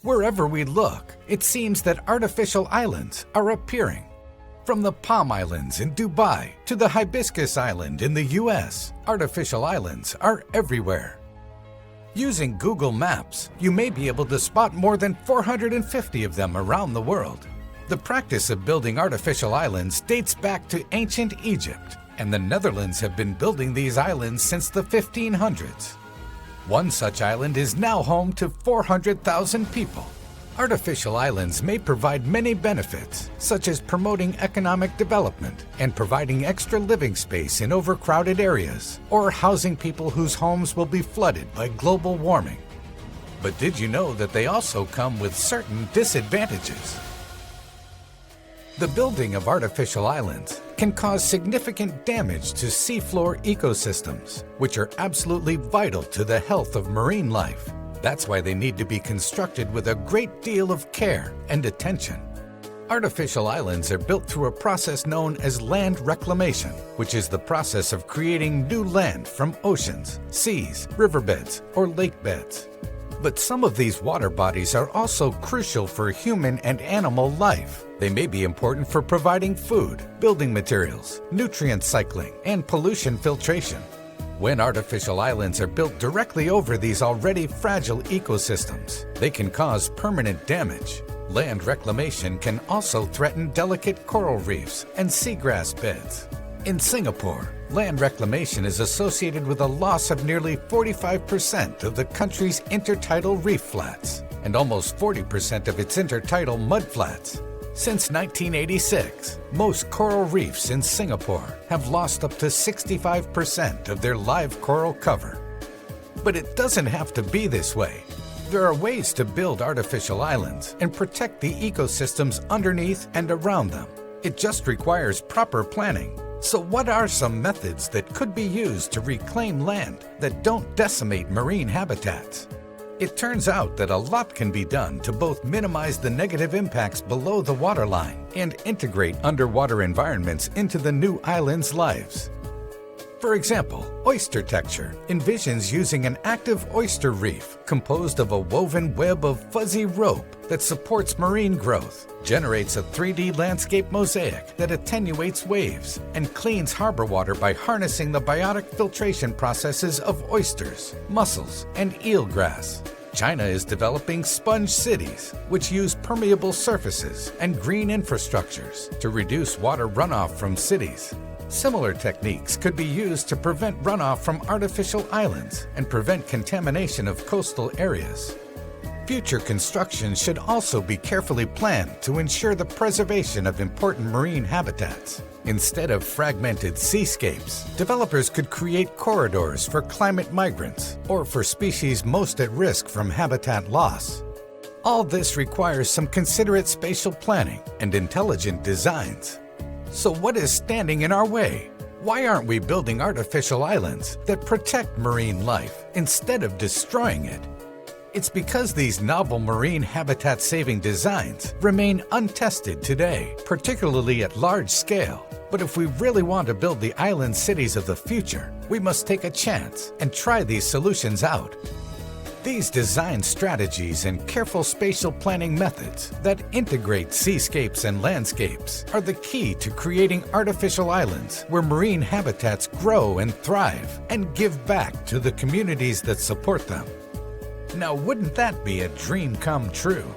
Wherever we look, it seems that artificial islands are appearing. From the Palm Islands in Dubai to the Hibiscus Island in the US, artificial islands are everywhere. Using Google Maps, you may be able to spot more than 450 of them around the world. The practice of building artificial islands dates back to ancient Egypt, and the Netherlands have been building these islands since the 1500s. One such island is now home to 400,000 people. Artificial islands may provide many benefits, such as promoting economic development and providing extra living space in overcrowded areas, or housing people whose homes will be flooded by global warming. But did you know that they also come with certain disadvantages? The building of artificial islands can cause significant damage to seafloor ecosystems, which are absolutely vital to the health of marine life. That's why they need to be constructed with a great deal of care and attention. Artificial islands are built through a process known as land reclamation, which is the process of creating new land from oceans, seas, riverbeds, or lake beds. But some of these water bodies are also crucial for human and animal life. They may be important for providing food, building materials, nutrient cycling, and pollution filtration. When artificial islands are built directly over these already fragile ecosystems, they can cause permanent damage. Land reclamation can also threaten delicate coral reefs and seagrass beds. In Singapore, land reclamation is associated with a loss of nearly 45% of the country's intertidal reef flats and almost 40% of its intertidal mudflats. Since 1986, most coral reefs in Singapore have lost up to 65% of their live coral cover. But it doesn't have to be this way. There are ways to build artificial islands and protect the ecosystems underneath and around them. It just requires proper planning. So what are some methods that could be used to reclaim land that don't decimate marine habitats? It turns out that a lot can be done to both minimize the negative impacts below the waterline and integrate underwater environments into the new island's lives. For example, oyster texture envisions using an active oyster reef composed of a woven web of fuzzy rope that supports marine growth, generates a 3D landscape mosaic that attenuates waves, and cleans harbor water by harnessing the biotic filtration processes of oysters, mussels, and eelgrass. China is developing sponge cities, which use permeable surfaces and green infrastructures to reduce water runoff from cities. Similar techniques could be used to prevent runoff from artificial islands and prevent contamination of coastal areas. Future construction should also be carefully planned to ensure the preservation of important marine habitats. Instead of fragmented seascapes, developers could create corridors for climate migrants or for species most at risk from habitat loss. All this requires some considerate spatial planning and intelligent designs. So what is standing in our way? Why aren't we building artificial islands that protect marine life instead of destroying it? It's because these novel marine habitat-saving designs remain untested today, particularly at large scale. But if we really want to build the island cities of the future, we must take a chance and try these solutions out. These design strategies and careful spatial planning methods that integrate seascapes and landscapes are the key to creating artificial islands where marine habitats grow and thrive and give back to the communities that support them. Now, wouldn't that be a dream come true?